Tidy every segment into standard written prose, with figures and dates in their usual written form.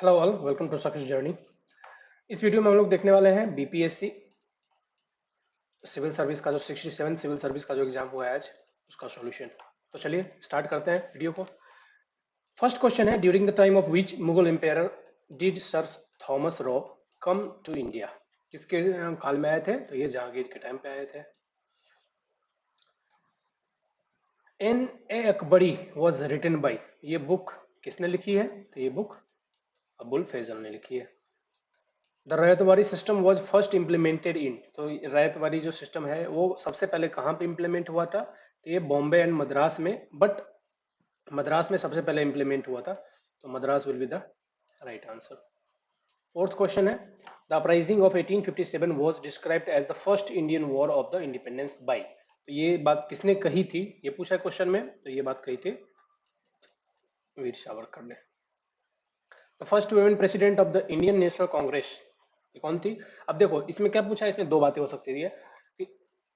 Hello all, welcome to success journey. इस video में हम लोग देखने वाले हैं बीपीएससी सिविल सर्विस का जो 67 सिविल सर्विस का जो एग्जाम हुआ है आज, उसका सॉल्यूशन। तो चलिए स्टार्ट करते हैं वीडियो को। फर्स्ट क्वेश्चन है, during the time of which Mughal empire did sir Thomas Roe come to India? किसके काल में आए थे? तो ये जहांगीर के टाइम पे आए थे। Ain i Akbari was written by, ये बुक किसने लिखी है? तो ये बुक अबुल फैजल ने लिखी है। The ryotwari system was first implemented in, तो रैयतवाड़ी जो सिस्टम है वो सबसे पहले कहाँ पे इम्प्लीमेंट हुआ था? तो ये बॉम्बे एंड मद्रास में, बट मद्रास में सबसे पहले इम्प्लीमेंट हुआ था, तो Madras will be the right answer. Fourth question है, the uprising of 1857 was described as the first Indian war of the independence by, तो ये बात किसने कही थी? ये पूछा है क्वेश्चन में, तो ये बात कही थी वीर सावरकर ने। The first women president of the Indian National Congress, ये कौन थी? अब देखो इसमें क्या पूछा है, इसमें दो बातें हो सकती है कि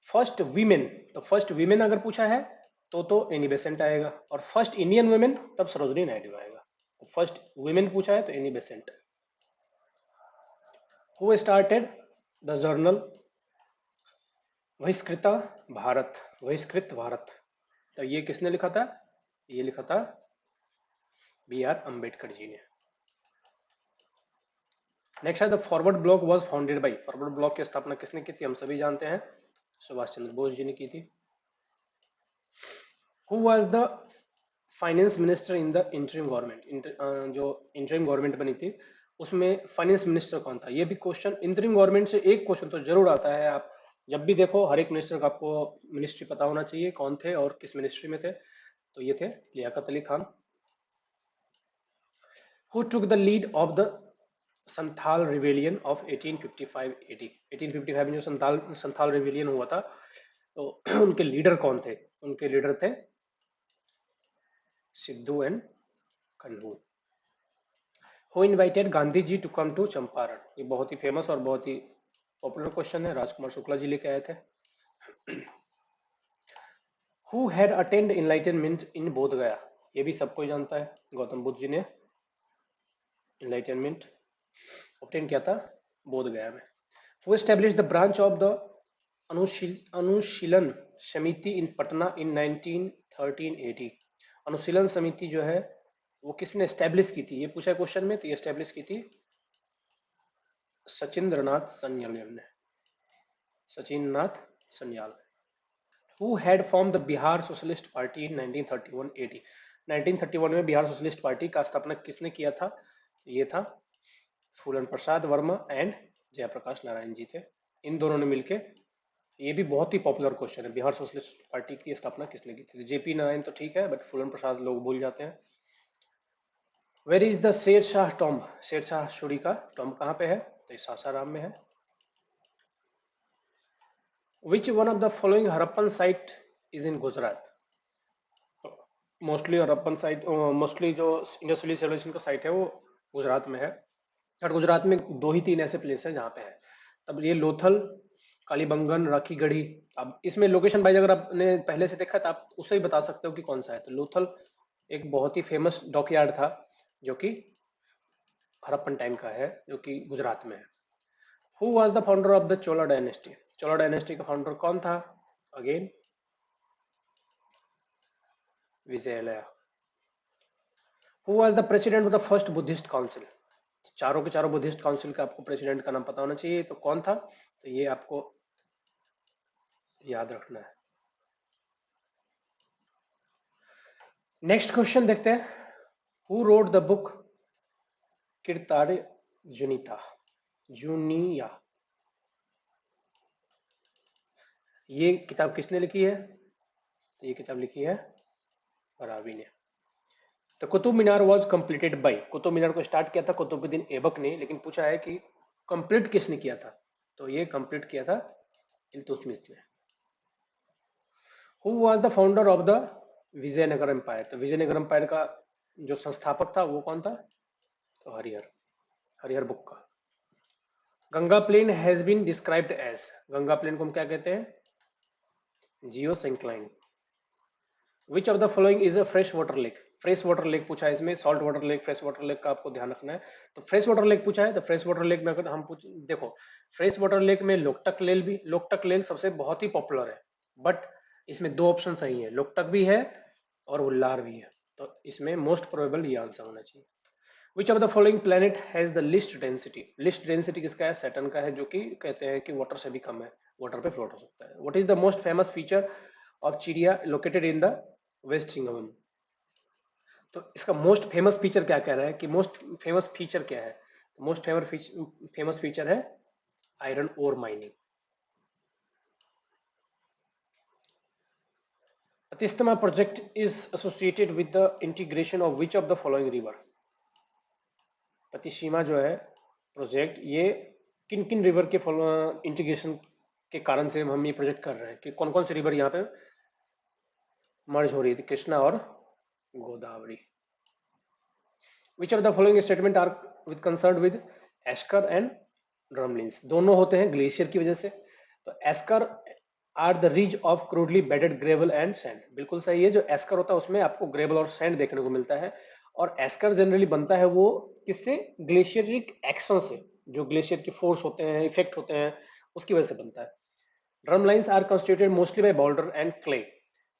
फर्स्ट वीमेन, तो फर्स्ट वीमेन अगर पूछा है तो एनी बेसेंट आएगा, और फर्स्ट इंडियन वुमेन तब सरोजनी नायडू आएगा। तो फर्स्ट वुमेन पूछा है तो Annie Besant. Who started the journal बहिष्कृत भारत? बहिष्कृत भारत, तो ये किसने लिखा था? ये लिखा था बी आर अम्बेडकर जी ने। नेक्स्ट है, the forward block was founded by, forward block की स्थापना किसने की थी? हम सभी जानते हैं, सुभाष चंद्र बोस जी ने की थी। Who was the finance minister in the interim government? जो इंटरिम गवर्नमेंट बनी थी उसमें फाइनेंस मिनिस्टर कौन था? ये भी क्वेश्चन, इंटरिम गवर्नमेंट से एक क्वेश्चन तो जरूर आता है। आप जब भी देखो हर एक मिनिस्टर का आपको मिनिस्ट्री पता होना चाहिए, कौन थे और किस मिनिस्ट्री में थे। तो ये थे Liaquat Ali Khan. Who took the lead of the Santhal rebellion of 1855 AD? 1855 में जो संथाल रिवेलियन हुआ था, तो उनके लीडर कौन थे? उनके लीडर थे Siddhu and Kanhu. Who invited Gandhi ji to come to Champaran? ये बहुत ही फेमस और बहुत ही पॉपुलर क्वेश्चन है, राजकुमार शुक्ला जी लेके आए थे। हु हैड अटेंड इनलाइटनमेंट इन बोध गया? ये भी सबको ही जानता है, गौतम बुद्ध जी ने इनलाइटनमेंट ऑब्टेन किया था बोध गया में। Who establish the branch of the Anushilan Samiti in Patna in 1913 AD? अनुशीलन समिति जो है वो किसने एस्टेब्लिश की थी? ये पूछा है क्वेश्चन में, तो ये एस्टेब्लिश की थी सचिंद्रनाथ सन्याल ने, Sachin Nath Sanyal. Who had form the Bihar Socialist Party in 1931 AD? 1931 में बिहार सोशलिस्ट पार्टी का स्थापना किसने किया था? ये था फूलन प्रसाद वर्मा एंड जयप्रकाश नारायण जी थे, इन दोनों ने मिलके। ये भी बहुत ही पॉपुलर क्वेश्चन है, बिहार सोशलिस्ट पार्टी की स्थापना किसने की थी? जेपी नारायण तो ठीक है, बट फूलन प्रसाद लोग भूल जाते हैं। Where is the Sher Shah tomb? Sher Shah Suri का टॉम्ब कहाँ पे है? तो ये सासाराम में है। Which one of the following Harappan site is in Gujarat? Mostly Harappan site, mostly जो इंडस वैली सिविलाइजेशन का साइट है वो गुजरात में है, और गुजरात में दो ही तीन ऐसे प्लेस है जहाँ पे है। तब ये लोथल, कालीबंगन, राखी गढ़ी। अब इसमें लोकेशन वाइज अगर आपने पहले से देखा तो आप उससे ही बता सकते हो कि कौन सा है। तो लोथल एक बहुत ही फेमस डॉकयार्ड था जो कि हड़प्पन टाइम का है, जो कि गुजरात में है। Who was the founder of the Chola dynasty? Chola dynasty का फाउंडर कौन था? Again Vijayalaya. Who was the president of the first Buddhist council? चारों के चारों बुद्धिस्ट काउंसिल का आपको प्रेसिडेंट का नाम पता होना चाहिए, तो कौन था? तो ये आपको याद रखना है। नेक्स्ट क्वेश्चन देखते हैं, हु रोड द बुक किरतार जुनीता जूनिया? ये किताब किसने लिखी है? तो ये किताब लिखी है रावी ने। तो Qutub Minar was completed by, Qutub Minar को स्टार्ट किया था कुतुबुद्दीन ऐबक ने, लेकिन पूछा है कि कंप्लीट किसने किया था? तो ये कंप्लीट किया था इल्तुतमिश ने। Who was the founder of the Vijayanagar empire? तो विजयनगर एम्पायर का जो संस्थापक था वो कौन था? तो Harihara, Harihara Bukka. Ganga plain has been described as, Ganga plain को हम क्या कहते हैं? Geosyncline. Which of the following is a fresh water lake? Fresh water lake पूछा है इसमें, salt water lake, fresh water lake का आपको ध्यान रखना है। तो फ्रेश वाटर लेक पूछा है, तो फ्रेश वाटर लेक में अगर हम पूछ देखो, फ्रेश वाटर लेक में लोकटक लेक भी, लोकटक लेक सबसे बहुत ही पॉपुलर है, बट इसमें दो ऑप्शन सही है, लोकटक भी है और उल्लार भी है, तो इसमें मोस्ट प्रोबेबल ये आंसर होना चाहिए। विच of the following planet has the list density, list density किसका है, सैटर्न का है, जो कि कहते हैं कि वाटर से भी कम है, वाटर पे फ्लोट हो सकता है। What is the most famous feature of Chiria located in the West Singhbhum, तो इसका मोस्ट फेमस फीचर क्या कह रहा है कि मोस्ट फेमस फीचर क्या है, तो मोस्ट फेमस फीचर है iron ore mining. Patistama project is associated with the integration of which of the following river, पतिशीमा जो है प्रोजेक्ट ये किन किन रिवर के इंटीग्रेशन के कारण से हम ये प्रोजेक्ट कर रहे हैं, कि कौन कौन सी रिवर यहाँ पे मर्ज हो रही थी, कृष्णा और Godavari. Which of the following statement are with concern with esker and drumlins, दोनों होते हैं ग्लेशियर की वजह से। तो esker are the ridge of crudely bedded gravel and sand, बिल्कुल सही है, जो एस्कर होता है उसमें आपको ग्रेवल और सैंड देखने को मिलता है, और एस्कर जनरली बनता है वो किससे, ग्लेशियरिक एक्शन से, जो ग्लेशियर के फोर्स होते हैं, इफेक्ट होते हैं, उसकी वजह से बनता है। Drumlins are constituted mostly by boulder and clay,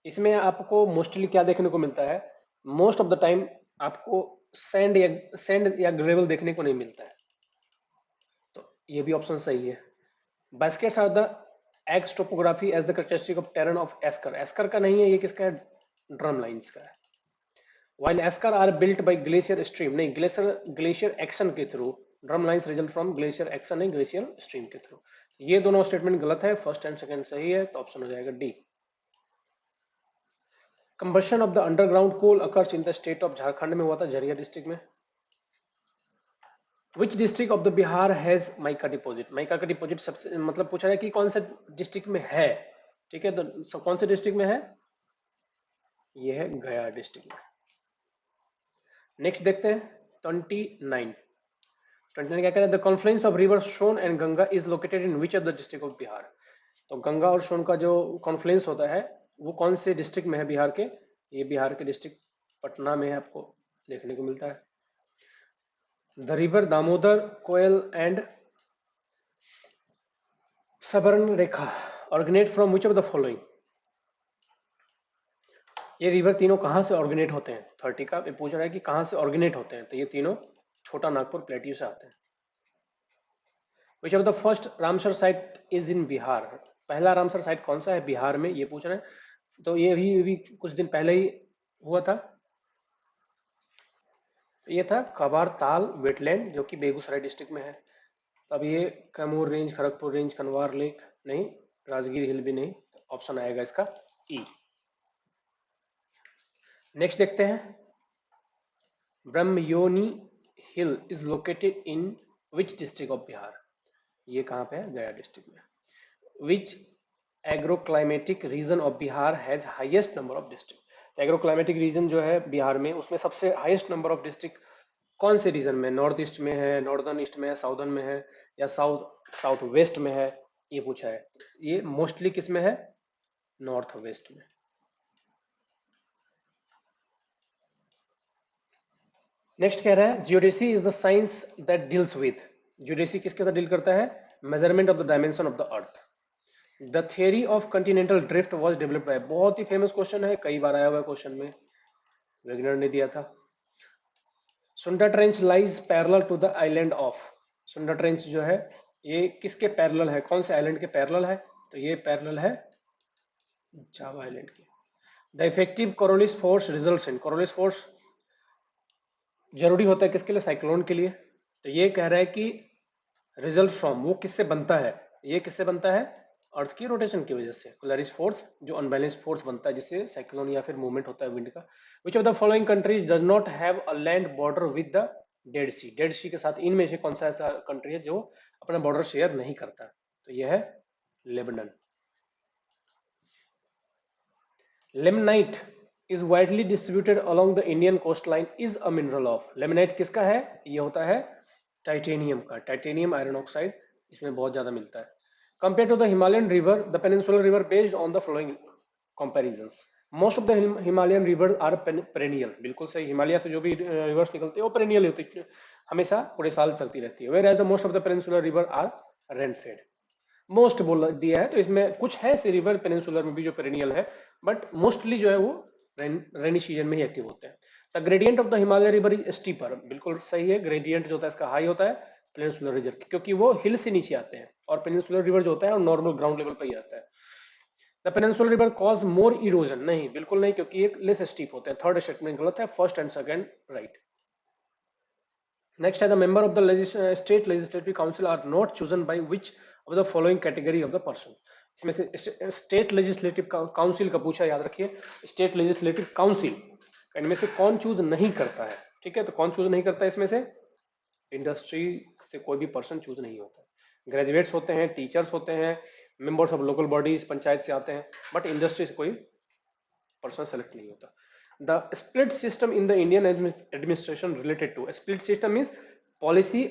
इसमें आपको मोस्टली क्या देखने को मिलता है, मोस्ट ऑफ द टाइम आपको सैंड या ग्रेवल देखने को नहीं मिलता है, तो ये भी ऑप्शन सही है। Baskets are the eggs topography as the characteristic of terrain of esker, esker का नहीं है ये, किसका है, ड्रम लाइन्स का है। While esker are built by glacier stream, नहीं, ग्लेशियर एक्शन के through, drumlins result from glacier action नहीं, ग्लेशियर स्ट्रीम के थ्रू। ये दोनों स्टेटमेंट गलत है, फर्स्ट एंड सेकंड सही है, तो ऑप्शन हो जाएगा D. Combustion of the underground coal occurs in the state of Jharkhand में हुआ था, झरिया डिस्ट्रिक्ट में। Which district of the Bihar has mica deposit, mica का डिपॉजिट सबसे मतलब पूछा है कि कौन से डिस्ट्रिक्ट में है, ठीक है, तो कौन से डिस्ट्रिक्ट में है, ये है गया डिस्ट्रिक्ट में। नेक्स्ट देखते हैं 29 क्या कह रहा है, the confluence of river Son and Ganga is located in which of the district of Bihar, तो गंगा और सोन का जो कॉन्फ्लुएंस होता है वो कौन से डिस्ट्रिक्ट में है बिहार के, ये बिहार के डिस्ट्रिक्ट पटना में है, आपको देखने को मिलता है। The river Damodar, Koel and Subarnarekha originate from which of the following, ये रिवर तीनों कहाँ से ऑर्गेनेट होते हैं, 30 का पूछ रहा है कि कहाँ से ऑर्गेनेट होते हैं, तो ये तीनों छोटा नागपुर प्लेट्यू से आते हैं। विच of the first Ramsar site is in Bihar, पहला रामसर साइट कौन सा है बिहार में, ये पूछ रहे हैं, तो ये भी कुछ दिन पहले ही हुआ था, ये था कबार ताल वेटलैंड, जो कि बेगूसराय डिस्ट्रिक्ट में है। तब ये Kaimur range, Kharagpur range, कनवार lake नहीं, राजगीर हिल भी नहीं, तो ऑप्शन आएगा इसका ई। नेक्स्ट देखते हैं, Brahmayoni hill is located in which district of Bihar, ये कहाँ पे है, गया डिस्ट्रिक्ट में। Which agroclimatic region of Bihar has highest number of district, तो एग्रोक्लाइमेटिक रीजन जो है बिहार में, उसमें सबसे हाईएस्ट नंबर ऑफ डिस्ट्रिक्ट कौन से रीजन में, नॉर्थ ईस्ट में है, नॉर्दर्न ईस्ट में है, साउदर्न में है, या साउथ वेस्ट में है, ये पूछा है। ये मोस्टली किस में है, नॉर्थ वेस्ट में। नेक्स्ट कह रहा है geodesy is the science that deals with, geodesy किसके साथ डील करता है, measurement of the dimension of the earth. The theory of Continental drift was developed by, बहुत ही फेमस क्वेश्चन है, कई बार आया हुआ है क्वेश्चन में, वेगनर ने दिया था। Sunda trench lies parallel to the island of, Sunda trench जो है ये किसके पैरेलल है, कौन से आइलैंड के पैरेलल है, तो ये पैरेलल है जावा आइलैंड के। The effective Coriolis force results in, Coriolis force जरूरी होता है किसके लिए, साइक्लोन के लिए, तो ये कह रहा है कि रिजल्ट फ्रॉम वो किससे बनता है, ये किससे बनता है, अर्थ की रोटेशन की वजह से, पोलरिस फोर्स जो अनबैलेंस फोर्स बनता है जिससे साइक्लोन या फिर मूवमेंट होता है विंड का। Which of the following countries does not have a land border with the Dead Sea, Dead Sea के साथ इनमें से कौन सा ऐसा कंट्री है जो अपना बॉर्डर शेयर नहीं करता, तो यह है Lebanon. Ilmenite is widely distributed along the Indian coast line is a mineral of, ilmenite किसका है, ये होता है टाइटेनियम का, टाइटेनियम आयरन ऑक्साइड इसमें बहुत ज्यादा मिलता है। Compared to the Himalayan river, the peninsular river based on the following comparisons. Most of the Himalayan river are perennial, बिल्कुल सही, हिमालय से जो भी रिवर्स निकलते हैं वो पेरेनियल होती है, हमेशा पूरे साल चलती रहती है। Whereas the most of the peninsular river are rain fed, most बोल दिया है तो इसमें कुछ है ऐसे रिवर पेनिनसुलर में भी जो पेरेनियल है, बट मोस्टली जो है वो रेनी सीजन में ही एक्टिव होते हैं। The gradient of the Himalaya river is steeper, बिल्कुल सही है, ग्रेडियंट जो होता है इसका हाई होता है पेनिनसुलर रिवर, क्योंकि वो हिल से नीचे आते हैं, और पेनिनसुलर रिवर जो होता है वो नॉर्मल ग्राउंड लेवल पर ही आता है। The peninsular river cause more erosion, नहीं बिल्कुल नहीं, क्योंकि एक लेस स्टीप होते हैं, थर्ड स्टेटमेंट गलत है, first and second right. Next है the member of the state legislative council are not chosen by which of the following category of the person, इसमें से स्टेट लेजिस्लेटिव काउंसिल का पूछा, याद रखिए, स्टेट लेजिस्लेटिव काउंसिल इनमें से कौन चूज नहीं करता है, ठीक है, तो कौन चूज नहीं करता है इसमें से, इंडस्ट्री से कोई भी पर्सन चूज नहीं होता, ग्रेजुएट्स होते हैं, टीचर्स होते हैं, members of local bodies panchayat से आते हैं, बट इंडस्ट्री से कोई पर्सन सेलेक्ट नहीं होता। The split system in the Indian administration related to, split system means policy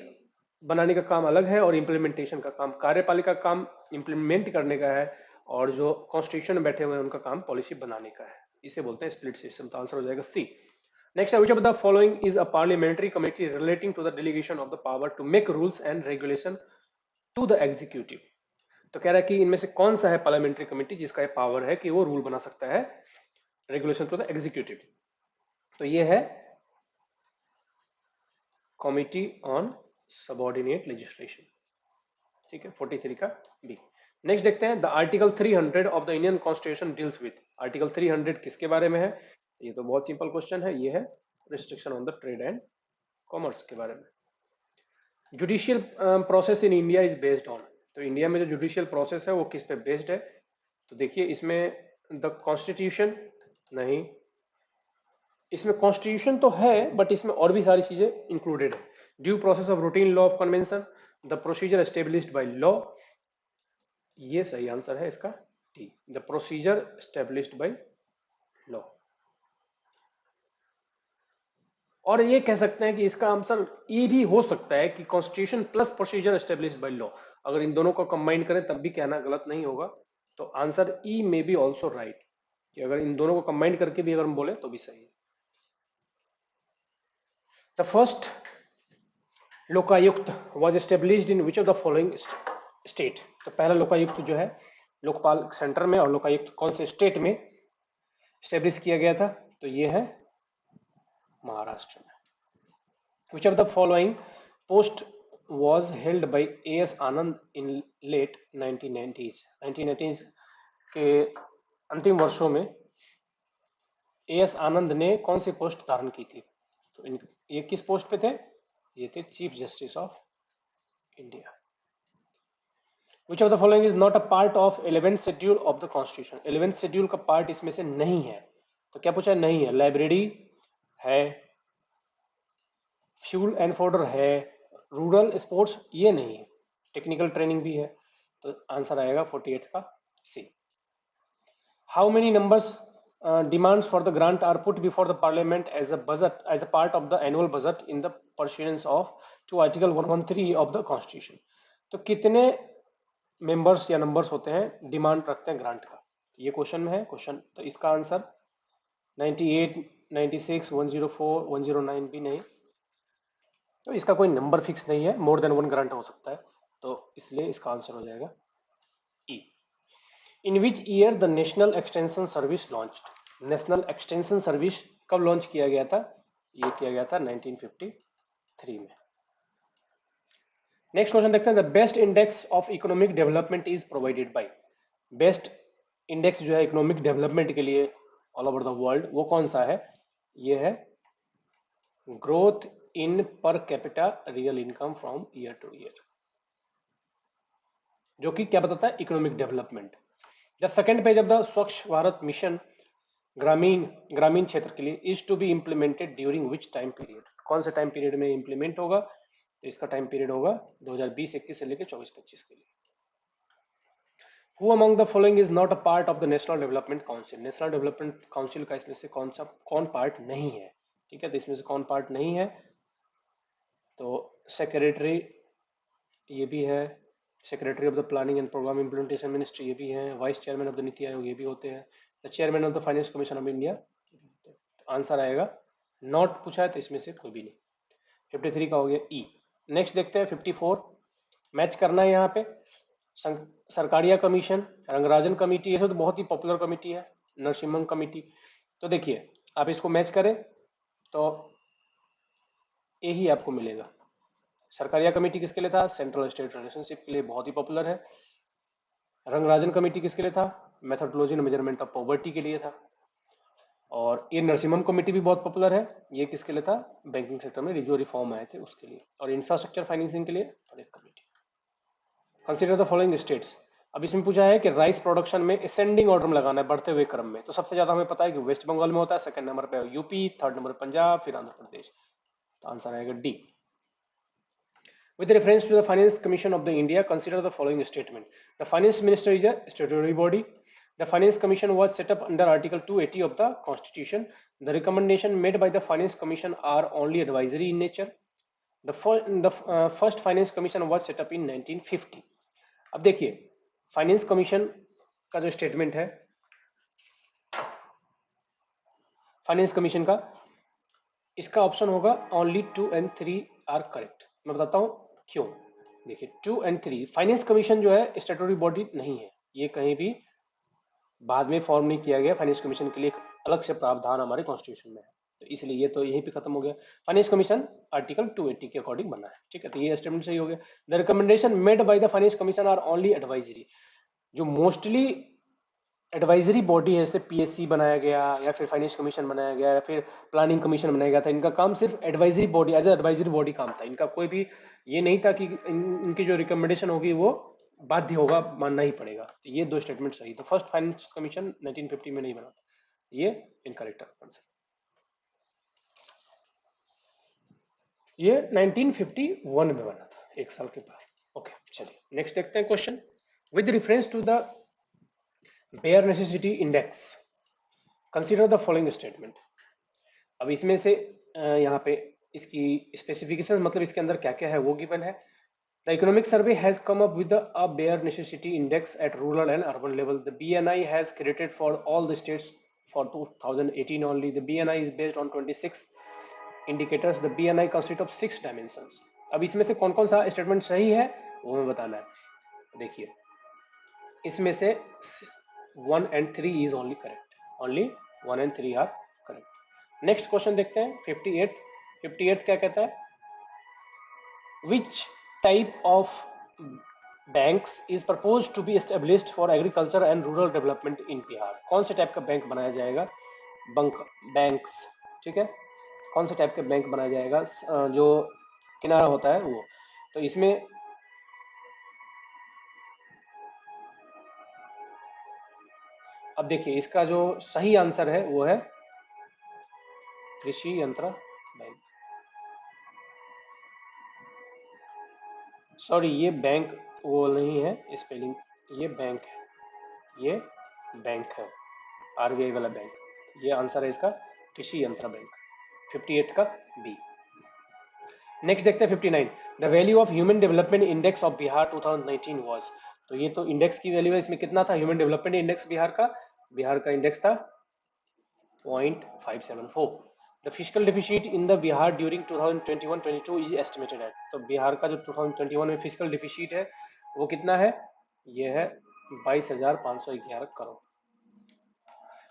बनाने का काम अलग है और इम्प्लीमेंटेशन का काम, कार्यपालिका का काम इम्प्लीमेंट करने का है, और जो कॉन्स्टिट्यूशन में बैठे हुए हैं उनका काम पॉलिसी बनाने का है, इसे बोलते हैं स्प्लिट सिस्टम। तो आंसर हो जाएगा C. Next, which of the following is a parliamentary committee relating to the delegation of the power to make rules and regulation to the executive, तो कह रहा है कि इनमें से कौन सा है पार्लियामेंट्री कमेटी जिसका ये पावर है कि वो रूल बना सकता है, रेगुलेशन टू द एग्जीक्यूटिव, तो ये है कमिटी ऑन सबऑर्डिनेट लेजिस्लेशन, ठीक है, 43 का बी। नेक्स्ट देखते हैं, the article 300 of the Indian constitution deals with, article 300 किसके बारे में है, ये तो बहुत सिंपल क्वेश्चन है, ये है restriction on the trade and commerce के बारे में। Judicial process in India is based on, तो इंडिया में जो जुडिशियल प्रोसेस है वो किस पे बेस्ड है, तो देखिए इसमें द कॉन्स्टिट्यूशन नहीं, इसमें कॉन्स्टिट्यूशन तो है बट इसमें और भी सारी चीजें इंक्लूडेड है, due process of routine law of convention, the procedure established by law, ये सही आंसर है इसका D, the procedure established by law. और ये कह सकते हैं कि इसका आंसर ई भी हो सकता है कि constitution plus procedure established by law, अगर इन दोनों को कंबाइन करें तब भी कहना गलत नहीं होगा, तो answer E may be also right, कि अगर इन दोनों को कंबाइन करके भी अगर हम बोले तो भी सही है। The first Lokayukta was established in which of the following state, तो पहला लोकायुक्त जो है लोकपाल सेंटर में, और लोकायुक्त कौन से स्टेट में एस्टेब्लिश किया गया था, तो ये है महाराष्ट्र में। Which of the following post was held by A.S. Anand in late 1990s के अंतिम वर्षों में A.S. आनंद ने कौन सी पोस्ट धारण की थी, तो ये किस पोस्ट पे थे, ये थे chief justice of India. Which of the following is not a part of 11th schedule of the constitution, 11th schedule का पार्ट इसमें से नहीं है, तो क्या पूछा है, नहीं है, लाइब्रेरी है, फ्यूल एंड फोर्डर है, रूरल स्पोर्ट्स ये नहीं है, टेक्निकल ट्रेनिंग भी है, तो आंसर आएगा 48 का C. How many numbers demands for the grant are put before the parliament as a budget, as a part of the annual budget in the pursuance of to article 113 of the constitution, तो कितने members या numbers होते हैं demand रखते हैं grant का, ये question में है क्वेश्चन, तो इसका आंसर 98, 96, 104, 109 भी नहीं, तो इसका कोई नंबर फिक्स नहीं है, मोर देन 1 ग्रांट हो सकता है, तो इसलिए इसका आंसर हो जाएगा E. In which year the national extension service launched, national extension service कब लॉन्च किया गया था, ये किया गया था 1953 में। नेक्स्ट क्वेश्चन देखते हैं, the best index of economic development is provided by, best index जो है इकोनॉमिक डेवलपमेंट के लिए ऑल ओवर द वर्ल्ड वो कौन सा है, ये है growth in per capita real income from year to year, जो कि क्या बताता है, economic development. The second page of the Swachh Bharat mission Gramin क्षेत्र के लिए is to be implemented during which time period, कौन से टाइम पीरियड में इंप्लीमेंट होगा, तो इसका टाइम पीरियड होगा 2020-21 से लेकर 24-25 के लिए। Who among the following is not a part of the National Development Council, national development council का इसमें से कौन पार्ट नहीं है, ठीक है, तो इसमें से कौन पार्ट नहीं है, तो सेक्रेटरी ये भी है, secretary of the planning and programme implementation ministry ये भी है, vice chairman of the NITI Aayog ये भी होते हैं, the chairman of the finance commission of India. Answer आएगा नॉट पूछा है तो इसमें से कोई भी नहीं। 53 का हो गया ई। नेक्स्ट देखते हैं 54। मैच करना है यहाँ पे सरकारिया कमीशन, रंगराजन कमेटी, ये सब तो बहुत ही पॉपुलर कमेटी है, नरसिम्हम कमेटी। तो देखिए आप इसको मैच करें तो ए ही आपको मिलेगा। सरकारिया कमेटी किसके लिए था? सेंट्रल स्टेट रिलेशनशिप के लिए, बहुत ही पॉपुलर है। रंगराजन कमेटी किसके लिए था? Methodology and measurement of poverty के लिए था। और ये नरसिम्हम कमेटी भी बहुत पॉपुलर है, ये किसके लिए था? बैंकिंग सेक्टर में जो रिफॉर्म आए थे उसके लिए। और इंफ्रास्ट्रक्चर फाइनेंसिंग के लिए और एक committee. Consider the following states. अब इसमें पूछा है कि राइस प्रोडक्शन में असेंडिंग ऑर्डर में लगाना है, बढ़ते हुए क्रम में। तो सबसे ज्यादा हमें पता है कि वेस्ट बंगाल में होता है, सेकंड नंबर पे यूपी, थर्ड नंबर पंजाब, फिर आंध्र प्रदेश। तो आंसर आएगा D. With reference to the Finance Commission of the India, consider the following statement. The Finance Minister is a statutory body. The Finance Commission was set up under Article 280 of the Constitution. The recommendation made by the Finance Commission are only advisory in nature. The first Finance Commission was set up in 1950. अब देखिए finance commission का जो statement है, finance commission का, इसका option होगा only 2 and 3 are correct. मैं बताता हूं क्यों। देखिए 2 and 3, फाइनेंस कमीशन जो है स्टैट्यूटरी बॉडी नहीं है, ये कहीं भी बाद में फॉर्म नहीं किया गया। फाइनेंस कमीशन के लिए एक अलग से प्रावधान हमारे कॉन्स्टिट्यूशन में है, तो इसलिए ये तो यहीं पे खत्म हो गया। फाइनेंस कमीशन आर्टिकल 280 के अकॉर्डिंग बना है, ठीक है। तो ये स्टेटमेंट सही हो गया। The recommendation made by the finance commission are only advisory. जो मोस्टली एडवाइजरी बॉडी है, जैसे पीएससी बनाया गया या फिर फाइनेंस कमीशन बनाया गया या फिर प्लानिंग कमीशन बनाया गया था, इनका काम सिर्फ advisory body, as advisory body काम था इनका। कोई भी ये नहीं था कि इनकी जो रिकमेंडेशन होगी वो बाध्य होगा, मानना ही पड़ेगा। तो ये दो स्टेटमेंट सही। तो फर्स्ट फाइनेंस कमीशन 1950 में नहीं बना था, ये इनकरेक्ट आंसर। ये 1951 में बना था, एक साल के बाद। ओके चलिए नेक्स्ट देखते हैं question. With reference to the bare necessity index consider the following statement. अब इसमें से यहाँ पे इसकी स्पेसिफिकेशन, मतलब इसके अंदर क्या क्या है वो गिवन है। The economic survey has come up with a bare necessity index at rural and urban level. The BNI has created for all the states for 2018 only. The BNI is based on 26 indicators. The BNI consist of 6 dimensions. अब इसमें से कौन कौन सा statement सही है वो हमें बताना है। देखिए इसमें से 1 and 3 is only correct, only 1 and 3 are correct. Next question देखते हैं 58 क्या कहता है? Which type of banks is propose to be established for agriculture and rural development in Bihar. कौन से टाइप का बैंक बनाया जाएगा? बैंक्स, ठीक है, कौन से टाइप का बैंक बनाया जाएगा? जो किनारा होता है वो। तो इसमें अब देखिए इसका जो सही आंसर है वो है कृषि यंत्र बैंक। सॉरी ये बैंक वो नहीं है, स्पेलिंग ये बैंक है, ये बैंक है, RBI वाला बैंक। ये आंसर है इसका कृषि यंत्र बैंक, 58 का बी। नेक्स्ट देखते हैं 59। The value of human development index of Bihar 2019 was. तो ये तो इंडेक्स की वैल्यू है, इसमें कितना था ह्यूमन डेवलपमेंट इंडेक्स बिहार का? बिहार का इंडेक्स था 0.574। The physical deficit in the Bihar during 2021-22 is estimated at. तो बिहार का जो 2021 में फिजिकल डिफिसिट है वो कितना है? ये है 22,511 crore.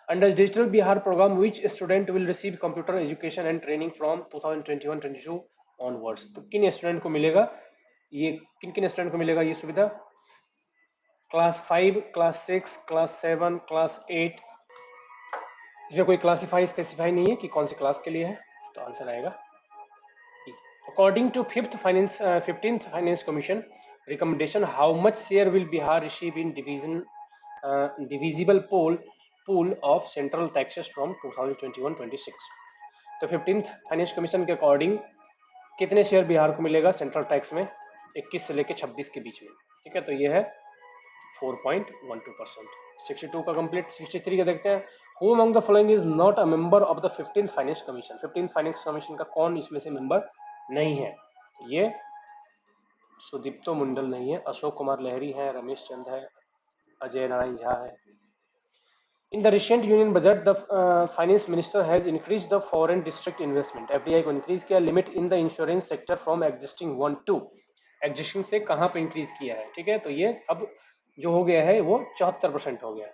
Under digital Bihar programme which student will receive computer education and training from 2021-22 onwards. तो किन स्टूडेंट को मिलेगा ये, किन किन स्टूडेंट को मिलेगा ये सुविधा? Class 5, class 6, class 7, class 8। इसमें कोई क्लासिफाई स्पेसिफाई नहीं है कि कौन सी क्लास के लिए है, तो आंसर आएगा according to 15th finance commission recommendation how much share will Bihar receive in divisible pool of central taxes from 2021-26। तो 15th फाइनेंस कमीशन के अकॉर्डिंग कितने शेयर बिहार को मिलेगा सेंट्रल टैक्स में 21 से लेकर 26 के बीच में, ठीक है। तो ये है 4.12%। 62 का कंप्लीट। 63 का देखते हैं। Who among the following is not a member of the 15th finance commission. 15th finance commission का कौन इसमें से मेंबर नहीं है? ये सुदीप्तो मुंडल नहीं है, अशोक कुमार लहरी है, रमेश चंद है, अजय नारायण झा है। In the recent union budget, the finance minister has increased the foreign district investment. FDI को increase किया, limit in the insurance sector from existing 1 to existing से कहाँ पे increase किया है, ठीक है। तो ये अब जो हो गया है वो 74% हो गया,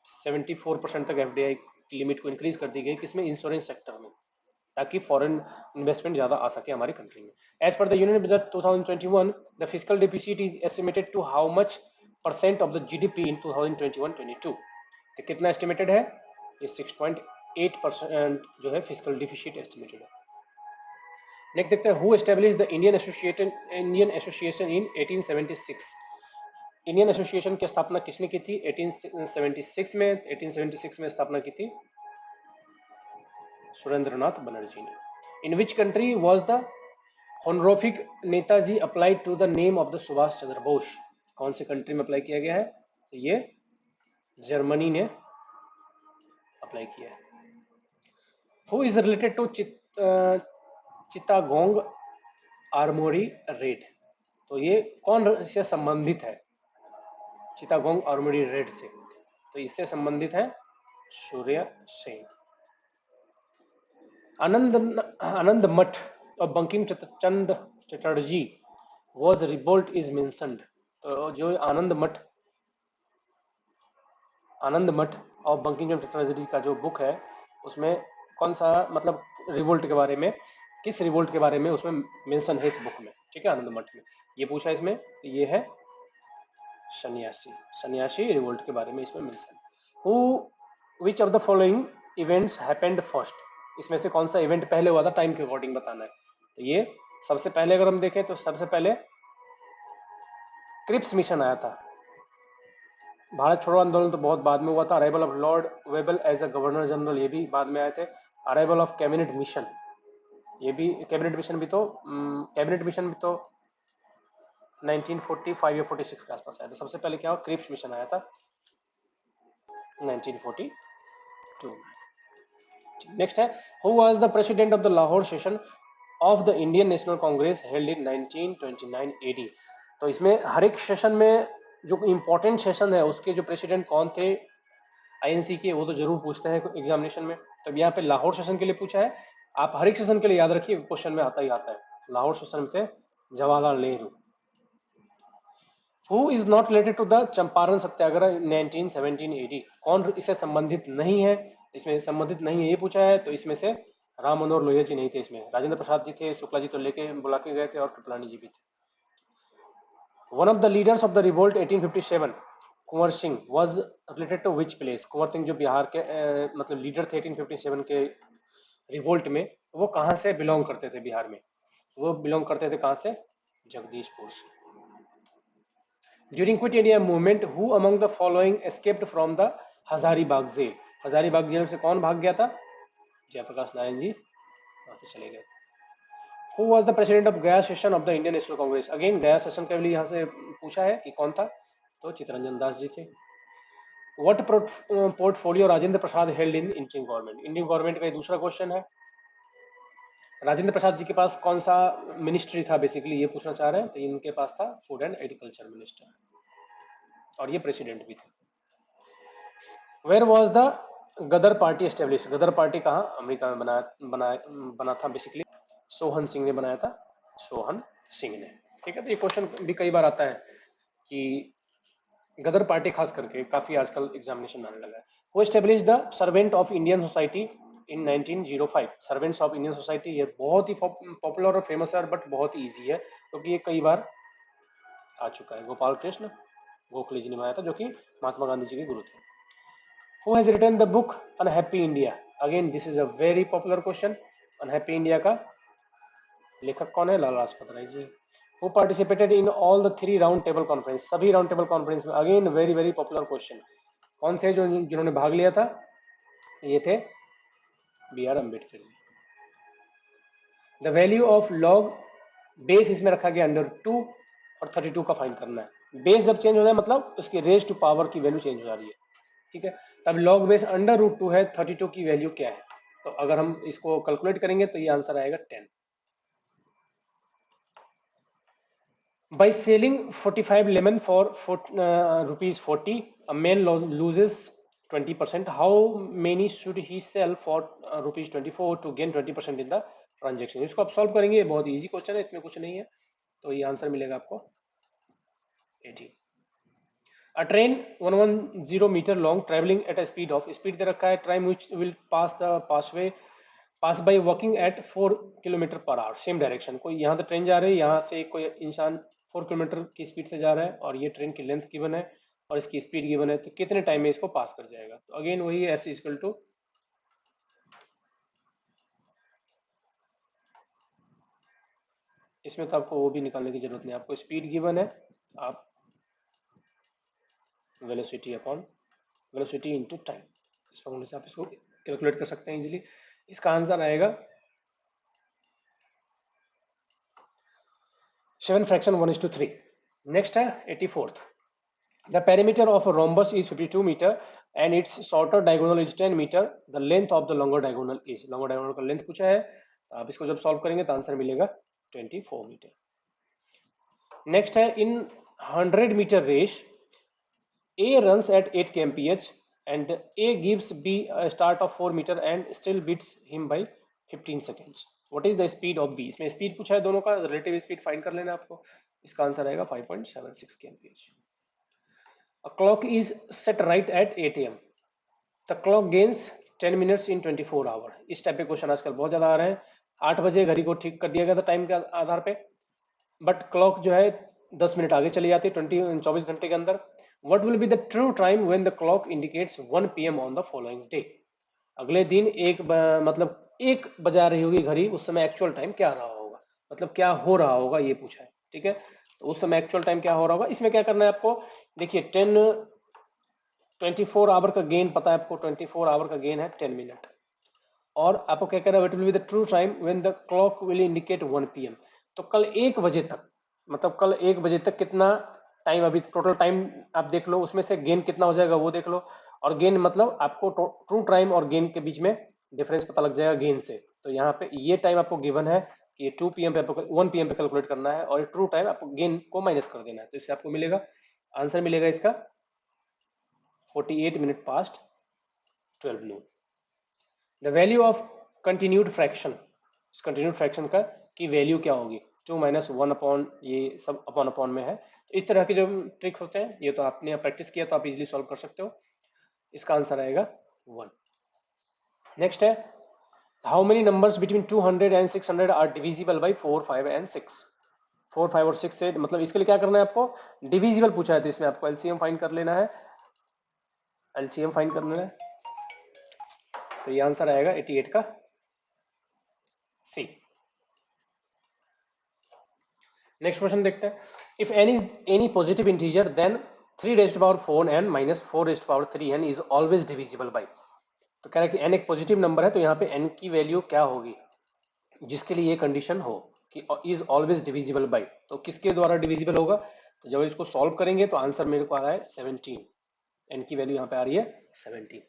74% तक FDI की लिमिट को इंक्रीज कर दी गई, किसमें, इंश्योरेंस सेक्टर में, ताकि फॉरेन इन्वेस्टमेंट ज़्यादा आ सके हमारी कंट्री में। As per the union budget 2021, the physical deficit is estimated to how much percent of the GDP in 2021-22। तो कितना एस्टिमेटेड है, ये 6.8% जो है फिजिकल डिफिसिट एस्टिमेटेड है। नेक्स्ट देखते हैं, who establish the Indian association in 1876। Indian association की स्थापना किसने की थी 1876 में? 1876 में स्थापना की थी सुरेंद्रनाथ बनर्जी ने। In which country was the honorific Netaji applied to the name of the Subhash Chandra Bose? कौन सी कंट्री में अप्लाई किया गया है? तो ये जर्मनी ने अप्लाई किया है। Who is related to Chittagong armoury raid? तो ये कौन से संबंधित है चित्तागोंग आर्मोरी रेड से? तो इससे संबंधित है सूर्य सेन। आनंद मठ और Bankim Chandra Chatterjee was revolt is mentioned. तो जो आनंद मठ और बंकिम चंद्र चटर्जी का जो बुक है उसमें कौन सा, मतलब रिवोल्ट के बारे में, किस रिवोल्ट के बारे में उसमें मेंशन है इस बुक में, ठीक है, आनंद मठ में ये पूछा इसमें। तो ये है सन्यासी रिवोल्ट के बारे में इसमें mention. Who which of the following events happened first? इसमें से कौन सा इवेंट पहले हुआ था, टाइम के अकॉर्डिंग बताना है। तो ये सबसे पहले अगर हम देखें तो सबसे पहले क्रिप्स मिशन आया था। भारत छोड़ो आंदोलन तो बहुत बाद में हुआ था। Arrival of Lord Wavell as a governor general, ये भी बाद में आए थे। अराइवल ऑफ कैबिनेट मिशन, ये भी कैबिनेट मिशन भी तो 1945 या 46 के आसपास आया था। सबसे पहले क्या हुआ, क्रिप्स मिशन आया था 1942। नेक्स्ट है, who was the president of the Lahore session of the Indian National Congress held in 1929 AD? तो इसमें हर एक सेशन में जो इंपॉर्टेंट सेशन है उसके जो प्रेसिडेंट कौन थे INC के, वो तो जरूर पूछते हैं एग्जामिनेशन में। तो यहाँ पे लाहौर सेशन के लिए पूछा है, आप हर एक सेशन के लिए याद रखिए, क्वेश्चन में आता ही आता है। लाहौर सेशन में थे Jawaharlal Nehru. Who is not related to the Champaran satyagraha 1917 AD? कौन इससे संबंधित नहीं है? इसमें संबंधित नहीं है ये पूछा है। तो इसमें से राम मनोहर लोहिया जी नहीं थे इसमें, राजेंद्र प्रसाद जी थे, शुक्ला जी तो लेके बुला के गए थे, और कृपलानी जी भी थे। One of the leaders of the revolt 1857, Kunwar Singh, was related to which place? Kunwar Singh जो बिहार के मतलब लीडर थे 1857 के रिवोल्ट में, वो कहाँ से बिलोंग करते थे बिहार में? वो बिलोंग करते थे कहाँ से? जगदीशपुर से। During quit India movement who among the following escaped from the Hazaribagh jail? Hazaribagh jail से कौन भाग गया था? जयप्रकाश नारायण जी वहां से चले गए। Who was the president of Gaya session of the Indian National Congress? Again Gaya session के लिए यहाँ से पूछा है कि कौन था, तो चित्तरंजन दास जी थे। What portfolio Rajendra Prasad held in Indian government? Indian government का ये दूसरा क्वेश्चन है। राजेंद्र प्रसाद जी के पास कौन सा मिनिस्ट्री था, बेसिकली ये पूछना चाह रहे हैं। तो इनके पास था फूड एंड एग्रीकल्चर मिनिस्टर, और ये प्रेसिडेंट भी थे। Where was the Ghadar party establish? Ghadar party कहाँ? अमेरिका में बना था बेसिकली, सोहन सिंह ने बनाया था, सोहन सिंह ने, ठीक है। तो ये क्वेश्चन भी कई बार आता है कि गदर पार्टी खास करके काफी आजकल एग्जामिनेशन में आने लगा है। वो establish the servant of Indian society in 1905? Servants of Indian society ये बहुत ही पॉपुलर और फेमस है, बट बहुत ही ईजी है क्योंकि ये कई बार आ चुका है। गोपाल कृष्ण गोखले जी ने बनाया था, जो कि महात्मा गांधी जी के गुरु थे। Who has written the book unhappy India? Again this is a very popular question. Unhappy India का लेखक कौन है? Lala Lajpat Rai ji. Who participated in all the 3 round table conference? सभी राउंड टेबल कॉन्फ्रेंस में, again very very popular question. कौन थे जो जिन्होंने भाग लिया था? ये थे BR Ambedkar ji. The value of log base इसमें रखा गया √2 और 32 का फाइंड करना है। बेस जब चेंज हो जाए मतलब उसकी रेज टू पावर की वैल्यू चेंज हो जा रही है, ठीक है। तब लॉग बेस √2 है, 32 की वैल्यू क्या है? तो अगर हम इसको कैलकुलेट करेंगे तो ये आंसर आएगा 10। By selling 45 lemon for ₹40, a man loses 20%. How many should he sell for rupees 24 to gain 20% in the transaction? इसको आप सॉल्व करेंगे, ये बहुत इजी क्वेश्चन है, इसमें कुछ नहीं है, तो ये आंसर मिलेगा आपको 80. A train 110 meter long traveling at a speed of, speed दे रखा है, train which will pass by walking at 4 kilometre per hour, same direction. कोई यहाँ से ट्रेन जा रही है, यहाँ से कोई इंसान 4 किलोमीटर की स्पीड से जा रहा है और ये ट्रेन की लेंथ गिवन है और इसकी स्पीड गिवन है, तो कितने टाइम में इसको पास कर जाएगा? तो अगेन वही एस इक्वल टू इसमें तो आपको वो भी निकालने की जरूरत नहीं, आपको स्पीड गिवन है, आप velocity upon velocity into time, इस फॉर्मूले से आप इसको कैलकुलेट कर सकते हैं इजीली. इसका आंसर आएगा 7 फ्रैक्शन 1:3. नेक्स्ट है 84th. The perimeter of a rhombus is 52 meter and its shorter diagonal is 10 meter. The length of the longer diagonal is, longer diagonal का लेंथ पूछा है, तो आप इसको जब सॉल्व करेंगे तो आंसर मिलेगा 24 मीटर. नेक्स्ट है in 100 metre race A runs at 8 kmph and A gives B a start of 4 meter and still beats him by 15 seconds. What is the speed of B? इसमें speed पूछा है दोनों का, relative speed find कर लेना आपको. इसका answer आएगा 5.76 kmph. A clock is set right at 8 am. The clock gains 10 minutes in 24 hour. इस टाइप के क्वेश्चन आजकल बहुत ज़्यादा आ रहे हैं. 8 बजे घड़ी को ठीक कर दिया गया था टाइम के आधार पे, बट क्लॉक जो है 10 मिनट आगे चली जाती है 24 घंटे के अंदर. What will be the true time when the clock indicates 1 PM on the following day? अगले दिन मतलब 1 बजा रही होगी घड़ी, उस समय एक्चुअल टाइम क्या रहा होगा, मतलब क्या हो रहा होगा ये पूछा है. ठीक है, तो उस समय एक्चुअल टाइम क्या हो रहा होगा. इसमें क्या करना है आपको, देखिए 24 आवर का गेन पता है आपको, 24 आवर का गेन है 10 मिनट, और आपको क्या कहना है, it will be the true time when the clock will indicate 1 PM. तो कल 1 बजे तक, मतलब कल 1 बजे तक कितना टाइम, अभी टोटल टाइम आप देख लो, उसमें से गेन कितना हो जाएगा वो देख लो, और गेन मतलब आपको ट्रू टाइम और गेन के बीच में डिफरेंस पता लग जाएगा गेन से. तो यहाँ पे ये टाइम आपको गिवन है कि ये 2 PM पे आपको 1 PM पे कैलकुलेट करना है, और ट्रू टाइम आपको गेन को माइनस कर देना है, तो इससे आपको मिलेगा आंसर मिलेगा इसका 48 minute past 12 noon. The value of continued fraction, इस कंटिन्यूड फ्रैक्शन का की वैल्यू क्या होगी, 2 - 1 अपॉन, ये सब अपॉन अपॉन में है. तो इस तरह के जो ट्रिक्स होते हैं ये तो आपने प्रैक्टिस किया तो आप इजीली सॉल्व कर सकते हो. इसका आंसर आएगा 1. नेक्स्ट है how many numbers between 200 and 600 are divisible by 4, 5 and 6. 4, 5 और 6 से, मतलब इसके लिए क्या करना है आपको, डिविजिबल पूछा है तो इसमें आपको एलसीएम फाइंड कर लेना है, एलसीएम फाइंड कर लेना है. तो ये आंसर आएगा 88 का सी. नेक्स्ट क्वेश्चन देखते हैं. If n is any positive integer then 3 raised to power 4n minus 4 raised to power 3n is always divisible by. तो कह रहा है कि n एक पॉजिटिव नंबर है, तो यहाँ पे n की वैल्यू क्या होगी जिसके लिए ये कंडीशन हो कि इज ऑलवेज डिविजिबल बाई. तो किसके द्वारा डिविजिबल होगा, तो जब इसको सॉल्व करेंगे तो आंसर मेरे को आ रहा है 17. n की वैल्यू यहाँ पे आ रही है 17.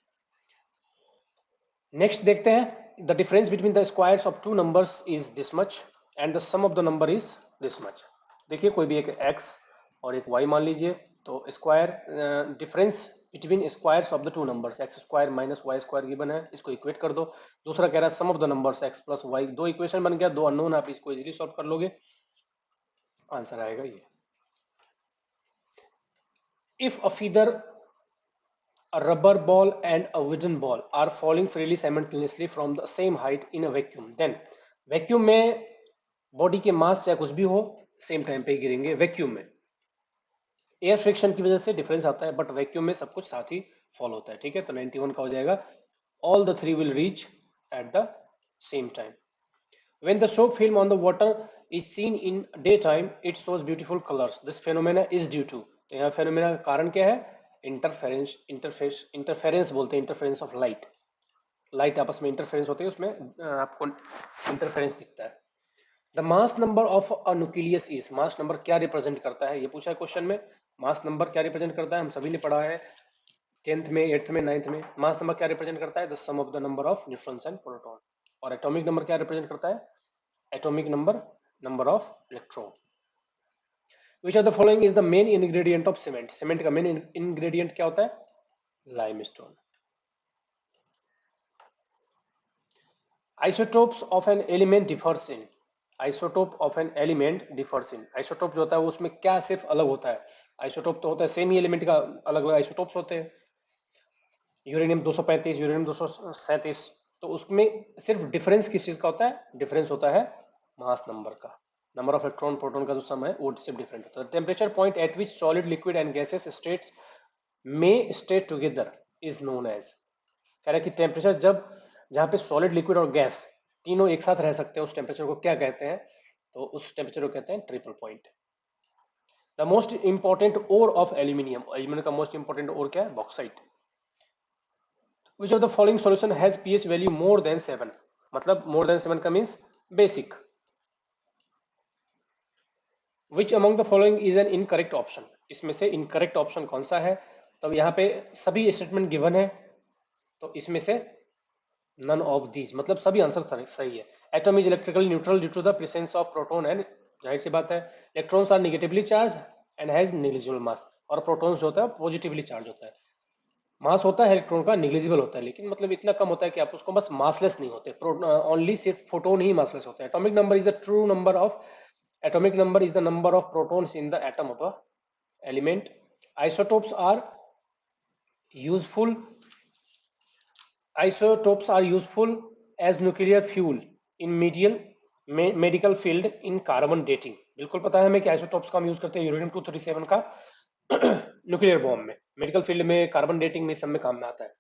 नेक्स्ट देखते हैं. The difference between the squares of 2 numbers is this much and the sum of the number is this much. देखिए कोई भी एक x और एक y मान लीजिए, तो square difference between squares of the 2 numbers, X square minus Y square given है, इसको इक्वेट कर दो. दूसरा कह रहा है sum of the numbers X plus Y. दो इक्वेशन बन गया, दो अननोन, आप इसको इजीली सॉल्व कर लोगे, आंसर आएगा ये. If a feather, a rubber ball and a wooden ball are falling freely simultaneously from the same height in a vacuum, then vacuum में बॉडी के मास चाहे कुछ भी हो सेम टाइम पे गिरेंगे. वैक्यूम में एयर फ्रिक्शन की वजह से डिफरेंस आता है, बट वैक्यूम में सब कुछ साथ ही फॉल होता है. ठीक है, तो 91 का हो जाएगा. All the 3 will reach at the same time. When the soap film on the water is seen in daytime, it shows beautiful colors. This phenomena is due to, तो यहाँ phenomena का कारण क्या है, इंटरफेरेंस बोलते हैं, इंटरफेरेंस ऑफ लाइट. लाइट आपस में इंटरफेरेंस होती है, उसमें आपको इंटरफेरेंस दिखता है. The mass number of a nucleus is, mass number क्या रिप्रेजेंट करता है, ये पूछा है क्वेश्चन में. मास नंबर क्या रिप्रेजेंट करता है, हम सभी ने पढ़ा है 10th में, 8th में, 9th में. मास नंबर क्या रिप्रेजेंट करता है, the sum of the number of neutrons and proton. और एटॉमिक नंबर क्या रिप्रेजेंट करता है, atomic number, number of electron. Which of the following is the main ingredient of cement? Cement का main ingredient क्या होता है, limestone. Isotopes of an element differs in, isotope of an element differs in, isotope जो होता है वो उसमें क्या सिर्फ अलग होता है, आइसोटोप तो होता है सेम ही एलिमेंट का अलग अलग आइसोटोप्स होते हैं, यूरेनियम 235, यूरेनियम 237, तो उसमें सिर्फ डिफरेंस किस चीज का होता है, डिफरेंस होता है मास नंबर का, नंबर ऑफ इलेक्ट्रॉन प्रोटॉन का जो सम है वो सिर्फ डिफरेंट होता है। Temperature point at which solid liquid and gases states में stay together is known as, कह रहा है कि टेम्परेचर जब जहाँ पे सॉलिड लिक्विड और गैस तीनों एक साथ रह सकते हैं उस टेम्परेचर को क्या कहते हैं, तो उस टेम्परेचर को कहते हैं triple point. The most important ore of aluminium, aluminium का मोस्ट इंपॉर्टेंट ओर क्या है, bauxite. Which of the following solution has pH value more than 7, मतलब मोर देन 7 का means basic. Which among the following is an incorrect option, इसमें से incorrect option कौन सा है, तब यहाँ पे सभी स्टेटमेंट गिवन है तो इसमें से नन ऑफ दीज, मतलब सभी आंसर सही है। Atom is electrically neutral due to the presence of proton and, जाहिर सी बात है, electrons are negatively charge and has negligible mass, और प्रोटॉन्स जो होता है पॉजिटिवली चार्ज होता है, मास होता है इलेक्ट्रॉन का नेग्लिजिबल होता है, लेकिन मतलब इतना कम होता है कि आप उसको बस मासलेस नहीं होते, ओनली सिर्फ फोटोन ही मासलेस होते हैं। Atomic number is the true number of, atomic number is the number of protons in the atom of a element. Isotopes are useful, isotopes are useful as nuclear fuel in medical field in carbon dating, बिल्कुल पता है हमें कि isotopes का हम use करते हैं uranium 237 का न्यूक्लियर बॉम्ब में, मेडिकल फील्ड में, कार्बन डेटिंग में, सब में काम में आता है।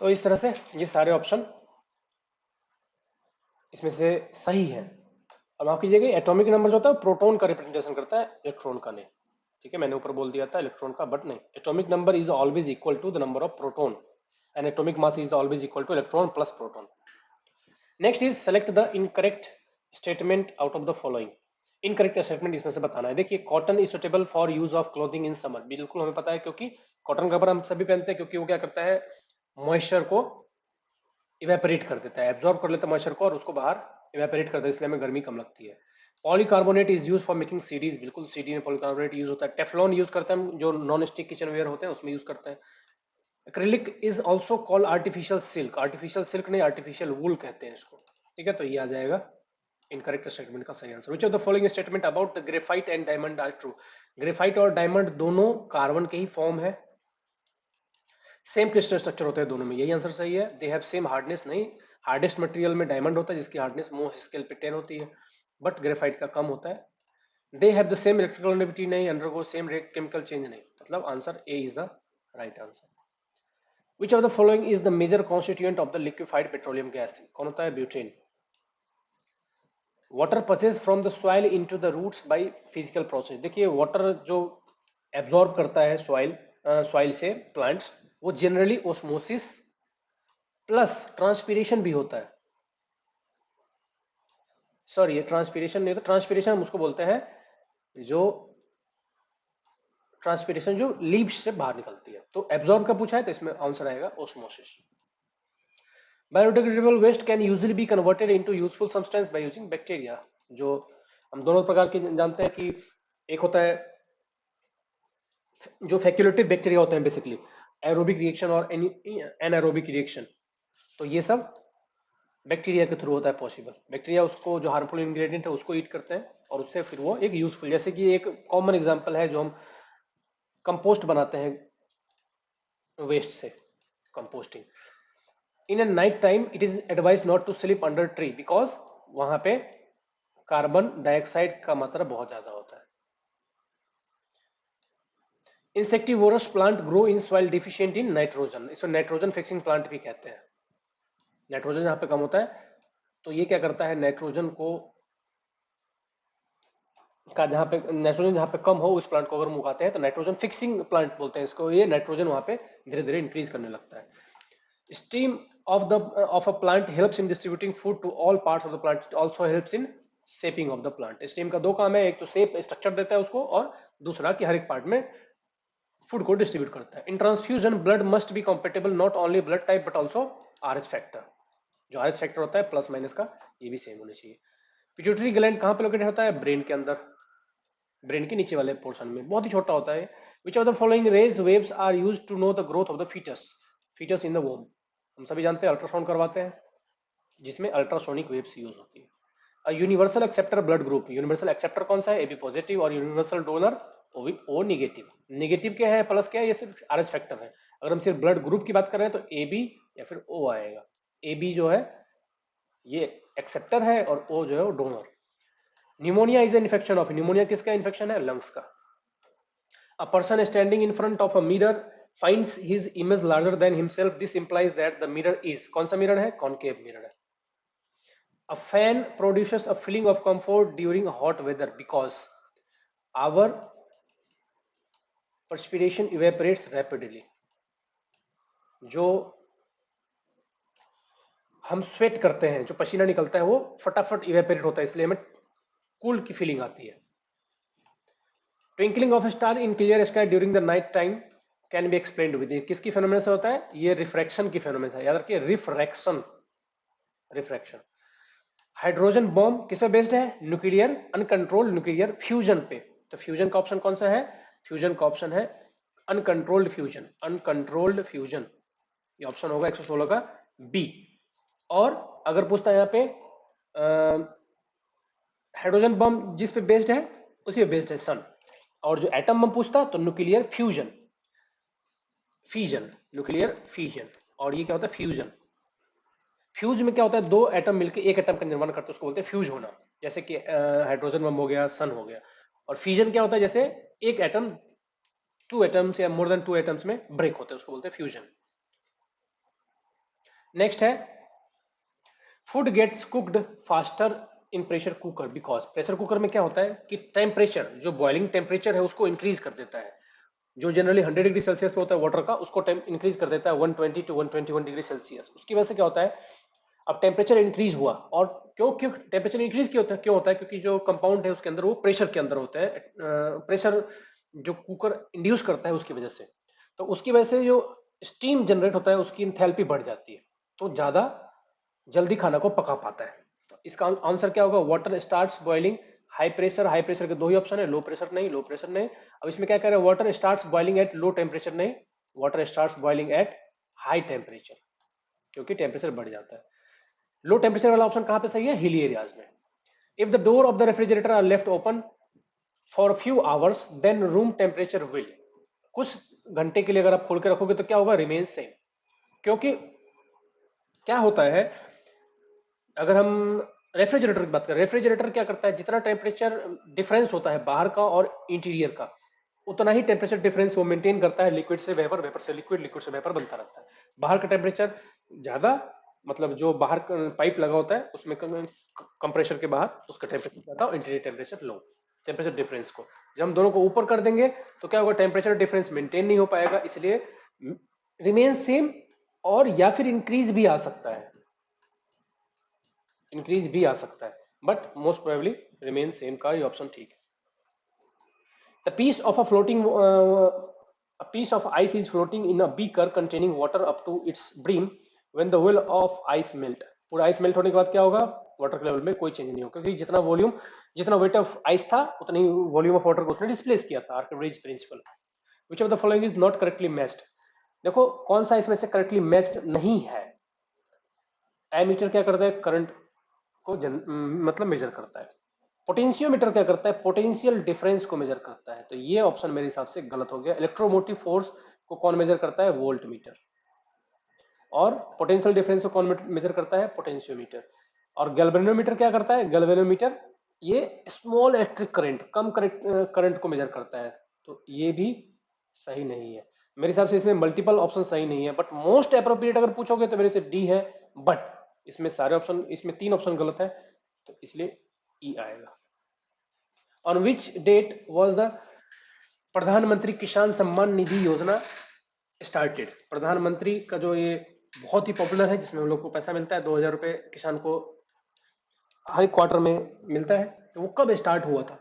तो इस तरह से ये सारे ऑप्शन इसमें से सही है। अब माफ कीजिएगा, एटॉमिक नंबर जो होता है प्रोटॉन का रिप्रेजेंटेशन करता है, इलेक्ट्रॉन का नहीं, ठीक है, मैंने ऊपर बोल दिया था इलेक्ट्रॉन का, बट नहीं, atomic number is always equal to the number of proton and atomic mass is always equal to electron plus proton. Next is select the incorrect statement out of the following, incorrect statement इसमें से बताना है। देखिए, cotton is suitable for use of clothing in summer, बिल्कुल हमें पता है, क्योंकि कॉटन का कपड़ा हम सभी पहनते हैं, क्योंकि वो क्या करता है, मॉइस्चर को इवेपोरेट कर देता है, एब्जॉर्ब कर लेता है मॉइस्चर को और उसको बाहर इवेपोरेट करता है, इसलिए हमें गर्मी कम लगती है। Polycarbonate is use for making CDs, बिल्कुल सीडी में पॉलीकार्बोनेट यूज होता है। टेफ्लॉन यूज करते हैं हम, जो नॉन स्टिक किचन वेयर होते हैं उसमें यूज करते हैं। Acrylic is also called artificial silk, artificial silk नहीं, आर्टिफिशियल वूल कहते हैं इसको, ठीक है, तो ये आ जाएगा इनकरेक्ट स्टेटमेंट का सही answer. Which of the following statement about the graphite and diamond are true, graphite और डायमंड दोनों कार्बन के ही फॉर्म है, सेम क्रिस्टल स्ट्रक्चर होता है दोनों में, यही आंसर सही है। दे हैव सेम हार्डनेस, नहीं, हार्डेस्ट मटेरियल में डायमंड होता है जिसकी हार्डनेस मोस्ट स्केल पे 10 होती है, बट ग्रेफाइट का कम होता है। They have the same electrical negativity, नहीं, अंडरगो सेम केमिकल चेंज, नहीं, मतलब answer A is the right answer. Which of the following is the major constituent of the liquefied petroleum gas, कौन होता है, butane. Water passes from the soil into the roots by physical process, देखिए water जो absorb करता है soil से plants, वो generally osmosis plus transpiration भी होता है, सॉरी ये ट्रांसपीरेशन नहीं होता, ट्रांसपीरेशन हम उसको बोलते हैं जो ट्रांसपीरेशन जो लीव्स से बाहर निकलती है, तो एब्जॉर्ब का पूछा है तो इसमें आंसर आएगा osmosis. Biodegradable waste can usually be converted into useful substance by using bacteria, जो हम दोनों प्रकार के जानते हैं कि एक होता है जो फैक्यूलेटिव बैक्टीरिया होते हैं, बेसिकली एरोबिक रिएक्शन और एनारोबिक रिएक्शन, तो ये सब बैक्टीरिया के थ्रू होता है पॉसिबल। बैक्टीरिया उसको जो हार्मफुल इंग्रेडिएंट है उसको ईट करते हैं और उससे फिर वो एक यूजफुल, जैसे कि एक कॉमन एग्जांपल है जो हम कंपोस्ट बनाते हैं वेस्ट से, composting. In a night time it is advise not to sleep under tree because वहां पे कार्बन डाइऑक्साइड का मात्रा बहुत ज्यादा होता है। Insectivorous plant grow in soil deficient in nitrogen, इसको नाइट्रोजन फिक्सिंग प्लांट भी कहते हैं। नाइट्रोजन यहाँ पे कम होता है तो ये क्या करता है, नाइट्रोजन को का जहाँ पे नाइट्रोजन जहाँ पे कम हो उस प्लांट को अगर हम उगाते हैं तो नाइट्रोजन फिक्सिंग प्लांट बोलते हैं इसको, ये नाइट्रोजन वहाँ पे धीरे धीरे इंक्रीज करने लगता है। Stem of a plant helps in distributing food to all parts of the plant, also helps in shaping of the plant. Stem का दो काम है, एक तो शेप स्ट्रक्चर देता है उसको, और दूसरा कि हर एक पार्ट में फूड को डिस्ट्रीब्यूट करता है। In transfusion blood must be compatible not only blood type but also Rh factor, जो आरएच फैक्टर होता है प्लस माइनस का, ये भी सेम होना चाहिए। पिट्यूटरी ग्लैंड कहाँ पे लोकेटेड होता है, ब्रेन के अंदर, ब्रेन के नीचे वाले पोर्शन में, बहुत ही छोटा होता है। Which of the following rays waves are used to know the growth of the foetus, foetus in the womb, हम सभी जानते हैं अल्ट्रासाउंड करवाते हैं, जिसमें अल्ट्रासोनिक वेव्स यूज होती है। Universal acceptor blood group, universal acceptor कौन सा है? A B positive. और universal donor O negative. Negative क्या है, प्लस क्या है? ये सिर्फ आर एच फैक्टर है। अगर हम सिर्फ ब्लड ग्रुप की बात कर रहे हैं तो ए बी या फिर ओ आएगा। ए बी जो है ये एक्सेप्टर है और ओ जो है वो donor. Pneumonia is infection of, pneumonia किसका इन्फेक्शन है? लंग्स का। A person standing in front of a mirror finds his image larger than himself. This implies that the mirror is, कौन सा मिरर है? कॉनकेव मिरर है। A fan produces a feeling of comfort during hot weather because our perspiration evaporates rapidly. जो हम sweat करते हैं, जो पसीना निकलता है वो फटाफट इवेपोरेट होता है, इसलिए हमें कूल की फीलिंग आती है। Twinkling of star in clear sky during the night time can be explained with, किसकी फेनोमेना से होता है? ये रिफ्रैक्शन की फेनोमेना है, याद रखिए, रिफ्रैक्शन, रिफ्रैक्शन। हाइड्रोजन बॉम्ब किस पे बेस्ड है? न्यूक्लियर अनकंट्रोल्ड न्यूक्लियर फ्यूजन पे। तो फ्यूजन का ऑप्शन कौन सा है? फ्यूजन का ऑप्शन है अनकंट्रोल्ड फ्यूजन, अनकंट्रोल्ड फ्यूजन, ये ऑप्शन होगा 116 का बी। और अगर पूछता है यहाँ पे हाइड्रोजन बम जिस पे बेस्ड है उसी पे बेस्ड है सन। और जो एटम बम पूछता तो nuclear fusion, fission, nuclear fission. और ये क्या होता है? फ्यूजन। फ्यूज में क्या होता है? दो एटम मिलकर एक एटम का निर्माण करते हैं, उसको बोलते हैं फ्यूज होना। जैसे कि हाइड्रोजन बम हो गया, सन हो गया। और फ्यूजन क्या होता है? जैसे एक एटम टू एटम्स या मोर देन टू एटम्स में ब्रेक होते हैं, उसको बोलते हैं फ्यूजन। नेक्स्ट है food gets cooked faster in pressure cooker because, pressure cooker में क्या होता है कि टेम्परेचर, जो बॉइलिंग टेम्परेचर है उसको इंक्रीज कर देता है। जो जनरली 100 डिग्री सेल्सियस पे होता है वाटर का, उसको इंक्रीज कर देता है 120 टू 121 डिग्री सेल्सियस। उसकी वजह से क्या होता है? अब टेम्परेचर इंक्रीज हुआ, और क्यों क्यों टेम्परेचर इंक्रीज क्यों होता है? क्योंकि जो कंपाउंड है उसके अंदर वो प्रेशर के अंदर होता है, प्रेशर जो कुकर इंड्यूस करता है उसकी वजह से। तो उसकी वजह से जो स्टीम जनरेट होता है उसकी इंथैल्पी बढ़ जाती है, तो ज्यादा जल्दी खाना को पका पाता है। तो इसका आंसर क्या होगा? Water starts boiling, high pressure के दो ही ऑप्शन है, लो प्रेशर नहीं, लो प्रेशर नहीं। अब इसमें क्या कह रहे हैं? Water starts boiling at low temperature नहीं, water starts boiling at high temperature, क्योंकि टेम्परेचर बढ़ जाता है। लो टेम्परेचर वाला ऑप्शन कहां पे सही है? हिली एरियाज में। If the door of the refrigerator are left open for few hours then room temperature will, कुछ घंटे के लिए अगर आप खोल के रखोगे तो क्या होगा? Remain same. क्योंकि क्या होता है, अगर हम रेफ्रिजरेटर की बात करें, रेफ्रिजरेटर क्या करता है? जितना टेम्परेचर डिफरेंस होता है बाहर का और इंटीरियर का, उतना ही टेम्परेचर डिफरेंस वो मेंटेन करता है। लिक्विड से वेपर, वेपर से लिक्विड, लिक्विड से वेपर बनता रहता है। बाहर का टेम्परेचर ज्यादा, मतलब जो बाहर पाइप लगा होता है उसमें कंप्रेसर के बाहर उसका टेम्परेचर ज्यादा और interior temperature low. Temperature difference को जब हम दोनों को ऊपर कर देंगे तो क्या होगा? टेम्परेचर डिफरेंस मेंटेन नहीं हो पाएगा, इसलिए रिमेन सेम, और या फिर इंक्रीज भी आ सकता है, इंक्रीज भी आ सकता है, but most probably remain same का ये ऑप्शन ठीक है। The piece of a floating a piece of ice is floating in a beaker containing water up to its brim when the wheel of ice melt, पूरा ice melt होने के बाद क्या होगा? वाटर के लेवल में कोई चेंज नहीं होगा, क्योंकि जितना वॉल्यूम, जितना वेट ऑफ आइस था उतनी वॉल्यूम ऑफ वाटर को उसने डिस्प्लेस किया था। Archimedes principal. Which of the following is not correctly matched, देखो कौन सा इसमें से करेक्टली मैच्ड नहीं है? एमीटर क्या करता है? करंट को मतलब मेजर करता है। पोटेंशियोमीटर क्या करता है? पोटेंशियल डिफरेंस को मेजर करता है। तो ये ऑप्शन मेरे हिसाब से गलत हो गया। इलेक्ट्रोमोटिव फोर्स को कौन मेजर करता है? Volt meter. और पोटेंशियल डिफरेंस को कौन मेजर करता है? पोटेंशियोमीटर। और गैल्वेनोमीटर क्या करता है? गैल्वेनोमीटर ये स्मॉल इलेक्ट्रिक करंट, कम करंट को मेजर करता है। तो ये भी सही नहीं है मेरे हिसाब से, इसमें मल्टीपल ऑप्शन सही नहीं है। बट मोस्ट अप्रोप्रिएट अगर पूछोगे तो मेरे से डी है, बट इसमें सारे ऑप्शन, इसमें 3 ऑप्शन गलत है, तो इसलिए ई आएगा। On which date was the Pradhan Mantri Kisan Samman Nidhi योजना स्टार्टेड? प्रधानमंत्री का जो ये बहुत ही पॉपुलर है, जिसमें हम लोग को पैसा मिलता है, 2000 रुपये किसान को हर क्वार्टर में मिलता है। तो वो कब स्टार्ट हुआ था?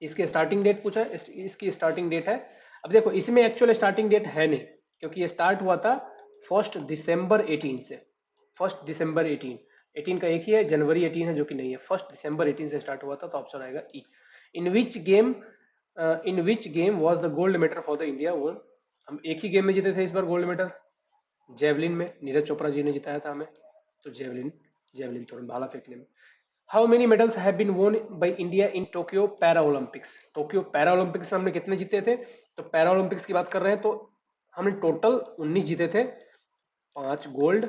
इसके स्टार्टिंग डेट पूछा है, इसकी स्टार्टिंग डेट है। अब देखो इसमें एक्चुअल स्टार्टिंग डेट है नहीं, क्योंकि ये स्टार्ट हुआ था 1 दिसंबर 18 से। 1 दिसंबर 18 का एक ही है, जनवरी 18 है जो कि नहीं है। 1 दिसंबर 18 से स्टार्ट हुआ था, तो ऑप्शन आएगा E. In which game was the gold medal for the India? वो हम एक ही गेम में जीते थे इस बार गोल्ड मेडल, जेवलिन में। नीरज चोपड़ा जी ने जिताया था हमें, तो जेवलिन जेवलिन थ्रो, भाला फेंकने में। How many medals have been won by India in Tokyo Para Olympics? Tokyo Para Olympics में हमने कितने जीते थे? तो पैरा ओलंपिक्स की बात कर रहे हैं तो हमने टोटल 19 जीते थे, 5 गोल्ड,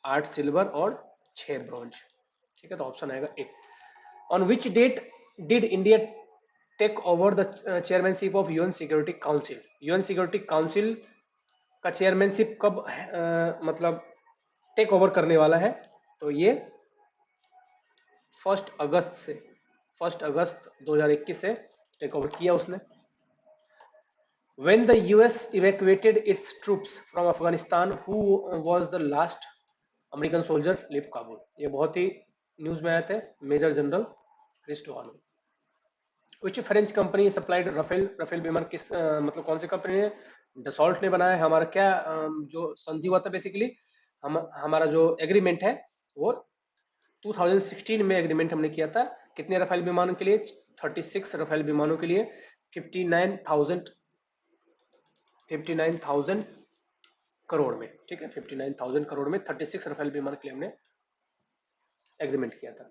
8 सिल्वर और 6 ब्रॉन्ज। ठीक है, तो ऑप्शन आएगा A. On which date did India take over the chairmanship of UN Security Council? UN Security Council का चेयरमैनशिप कब मतलब टेक ओवर करने वाला है? तो ये 1 अगस्त 2021 से टेक ओवर किया उसने। When the US evacuated its troops from Afghanistan, who was the last American soldier leave Kabul? ये बहुत ही न्यूज में आए थे, major general Cristovano. Which French company supplied Rafale? Rafale विमान किस मतलब कौन सी कंपनी ने? डसॉल्ट ने बनाया है। हमारा क्या जो संधि हुआ था बेसिकली, हमारा जो एग्रीमेंट है वो 2016 में एग्रीमेंट हमने किया था। कितने राफेल विमानों के लिए? 36 राफेल विमानों के लिए 59,000 करोड़ में। ठीक है, 59,000 करोड़ में 36 राफेल विमान के लिए हमने एग्रीमेंट किया था,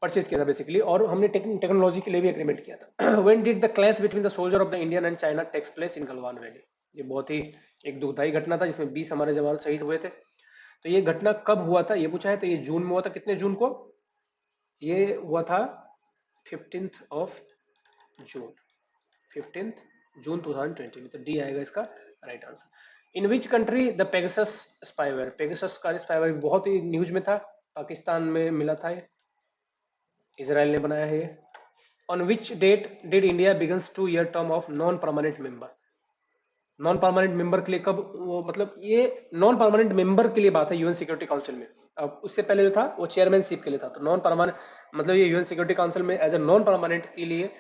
परचेज किया था बेसिकली। और हमने टेक्नोलॉजी के लिए भी एग्रीमेंट किया था। When did the clash between the soldier of the Indian and China takes place in Galwan valley? ये बहुत ही एक दुखदाई घटना था जिसमें 20 हमारे जवान शहीद हुए थे। तो ये घटना कब हुआ था ये पूछा है, तो ये जून में हुआ था। कितने जून को? ये हुआ था 15th ऑफ जून, 15th जून 2020 में। तो डी आएगा इसका right answer. In which country the Pegasus spyware? Pegasus का स्पाईवेयर बहुत ही न्यूज में था, पाकिस्तान में मिला था ये, इजराइल ने बनाया है ये। On which date did India begins 2-year term of non permanent member? Non permanent member के लिए कब वो, मतलब ये नॉन परमानेंट मेंबर के लिए बात है यूएन सिक्योरिटी काउंसिल में। अब उससे पहले जो था वो चेयरमैनशिप के लिए था। तो नॉन परमानेंट मतलब ये यूएन सिक्योरिटी काउंसिल में एज ए नॉन परमानेंट के लिए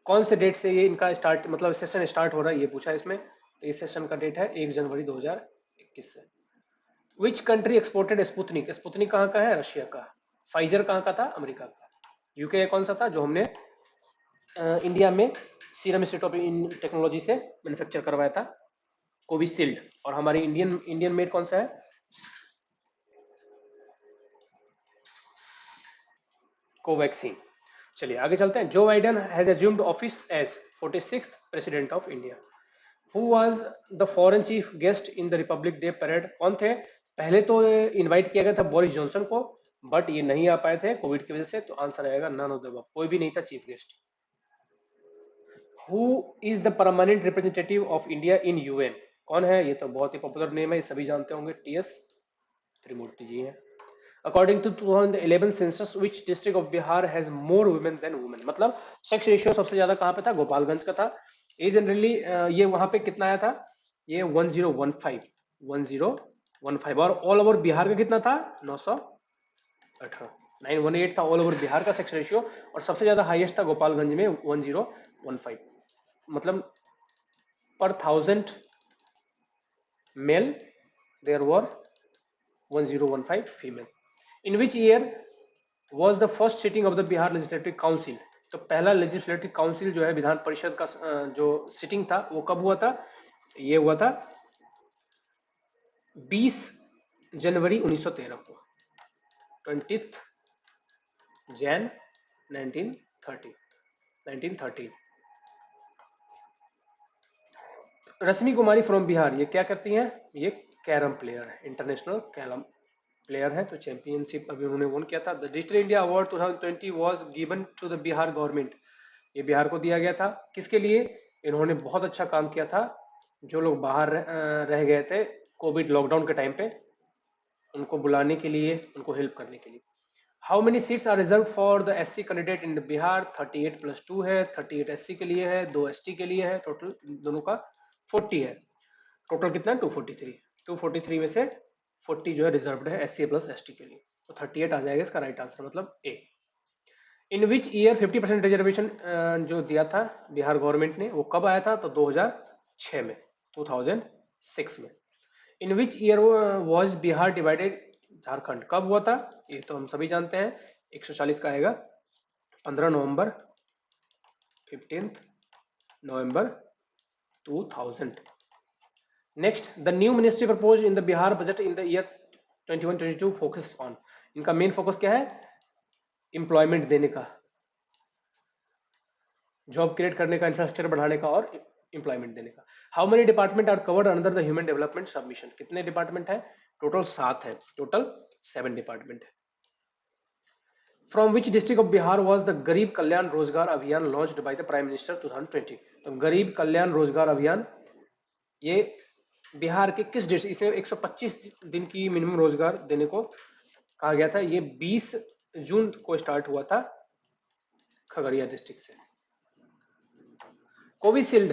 कौन से डेट से ये इनका स्टार्ट मतलब सेशन स्टार्ट हो रहा है ये पूछा है इसमें। तो इस सेशन का डेट है 1 जनवरी 2021 से। Which country exported Sputnik? Sputnik कहाँ का है? रशिया का। फाइजर कहाँ का था? अमेरिका का। यूके कौन सा था जो हमने इंडिया में सीरम इंस्टीट्यूट ऑफ टेक्नोलॉजी से मैन्युफैक्चर करवाया था, कोविशील्ड। और हमारी इंडियन मेड कौन सा है? कोवैक्सीन। चलिए आगे चलते हैं। Joe Biden has assumed office as 46th president of India. Who was the foreign chief guest in the republic day parade? कौन थे? पहले तो इनवाइट किया गया था बोरिस जॉनसन को, बट ये नहीं आ पाए थे कोविड की वजह से। तो आंसर आएगा नन ऑफ द अबव, कोई भी नहीं था chief guest. Who is the permanent representative of India in UN? कौन है? ये तो बहुत ही पॉपुलर नेम है, ये सभी जानते होंगे, टीएस त्रिमूर्ति जी हैं। According to 2011 census which district of Bihar has more women than women? मतलब सेक्स रेशियो सबसे ज्यादा कहाँ पे था? गोपालगंज का था। ये जनरली ये वहां पे कितना आया था? ये 1015 और ऑल ओवर बिहार का कितना था? 918, 918 था ऑल ओवर बिहार का सेक्स रेशियो। और सबसे ज्यादा हाईएस्ट था गोपालगंज में 1015, मतलब पर 1000 male there were 1015 female. In which year was the first sitting of the Bihar legislative council? तो पहला लेजिस्लेटिव काउंसिल जो है विधान परिषद का जो सिटिंग था वो कब हुआ था? ये हुआ था 20 जनवरी 1913 को, 20th Jan 1913। Rashmi Kumari from Bihar, ये क्या करती हैं? ये कैरम प्लेयर है, इंटरनेशनल कैरम प्लेयर है। तो चैंपियनशिप अभी उन्होंने वोन किया था। The digital India award 2020 was given to the Bihar government. ये बिहार को दिया गया था, किसके लिए? इन्होंने बहुत अच्छा काम किया था, जो लोग बाहर रह गए थे कोविड लॉकडाउन के टाइम पे, उनको बुलाने के लिए, उनको हेल्प करने के लिए। How many seats are reserve for the SC candidate in Bihar? 38+2 है, 38 एससी के लिए है, 2 एसटी के लिए है, टोटल दोनों का 40 है। टोटल कितना है? 243। 243 में से 40 जो है रिजर्व्ड है एससी प्लस एसटी के लिए। तो 38 आ जाएगा इसका राइट आंसर, मतलब ए। इन विच ईयर 50% रिजर्वेशन जो दिया था बिहार गवर्नमेंट ने वो कब आया था? तो 2006 में, 2006 में। In which year was Bihar divided Jharkhand? कब हुआ था? ये तो हम सभी जानते हैं, 140 का आएगा 15 नवंबर, 15th November 2000। Next, the new ministry propose in the Bihar budget in the year 21-22 focus on, इनका मेन फोकस क्या है? एम्प्लॉयमेंट देने का, जॉब क्रिएट करने का, इंफ्रास्ट्रक्चर बढ़ाने का और एम्प्लॉयमेंट देने का। How many department are covered under the human development submission? कितने डिपार्टमेंट है? टोटल 7 है, टोटल 7 डिपार्टमेंट है। From which district of Bihar was the Garib Kalyan Rojgar Abhiyan launched by the prime minister 2020? तो गरीब कल्याण रोजगार अभियान ये बिहार के किस डिस्ट्रिक्ट, इसमें 125 दिन की मिनिमम रोजगार देने को कहा गया था। ये 20 जून को स्टार्ट हुआ था खगड़िया डिस्ट्रिक्ट से। कोविशील्ड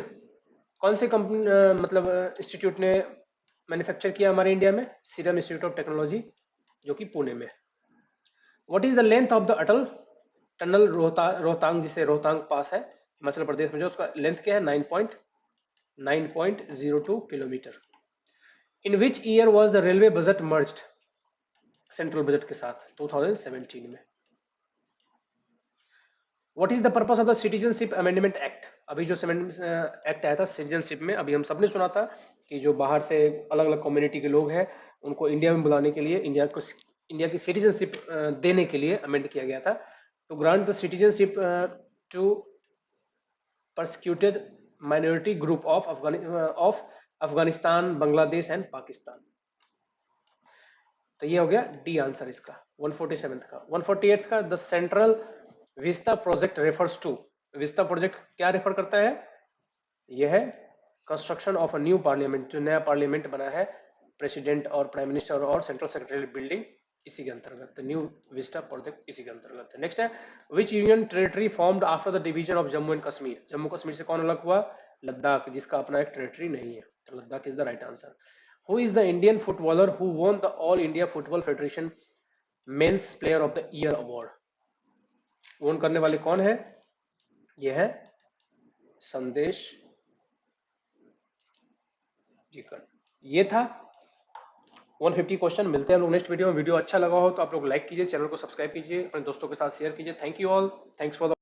कौन से कंपनी मतलब इंस्टीट्यूट ने मैन्युफैक्चर किया हमारे इंडिया में? सीरम इंस्टीट्यूट ऑफ टेक्नोलॉजी जो कि पुणे में। What is the length of the Atal tunnel Rohtang, जिसे रोहतांग पास है हिमाचल प्रदेश में, जो उसका लेंथ क्या है? 9.02 kilometre. In which year was the railway budget merged central budget के साथ? 2017 में। What is the purpose of the citizenship amendment act? अभी जो एक्ट आया था सिटीजनशिप में, अभी हम सबने सुना था कि जो बाहर से अलग अलग कम्युनिटी के लोग हैं उनको इंडिया में बुलाने के लिए, इंडिया की सिटीजनशिप देने के लिए अमेंड किया गया था। To grant the citizenship to persecuted minority group of Afghanistan, Bangladesh and Pakistan. तो ये हो गया डी आंसर इसका 147 का। 148 का, the Central Vista project refers to? Vista project क्या रेफर करता है? यह है construction of a new parliament, जो नया पार्लियामेंट बना है, प्रेसिडेंट और प्राइम मिनिस्टर और सेंट्रल सेक्रेटरी बिल्डिंग इसी के अंतर्गत, न्यू विस्टा प्रोजेक्ट इसी के अंतर्गत है। नेक्स्ट है, विच union territory formed after the division of Jammu and Kashmir? Jammu Kashmir से कौन अलग हुआ? लद्दाख, जिसका अपना एक टेरिटरी नहीं है, तो Ladakh is the right answer. Who is the Indian footballer who won the all India football federation men's player of the year award? वोन करने वाले कौन है? यह है संदेश जीकर। ये था 150 क्वेश्चन। मिलते हैं हम लोग नेक्स्ट वीडियो में। वीडियो अच्छा लगा हो तो आप लोग लाइक कीजिए, चैनल को सब्सक्राइब कीजिए, अपने दोस्तों के साथ शेयर कीजिए। Thank you all, thanks for the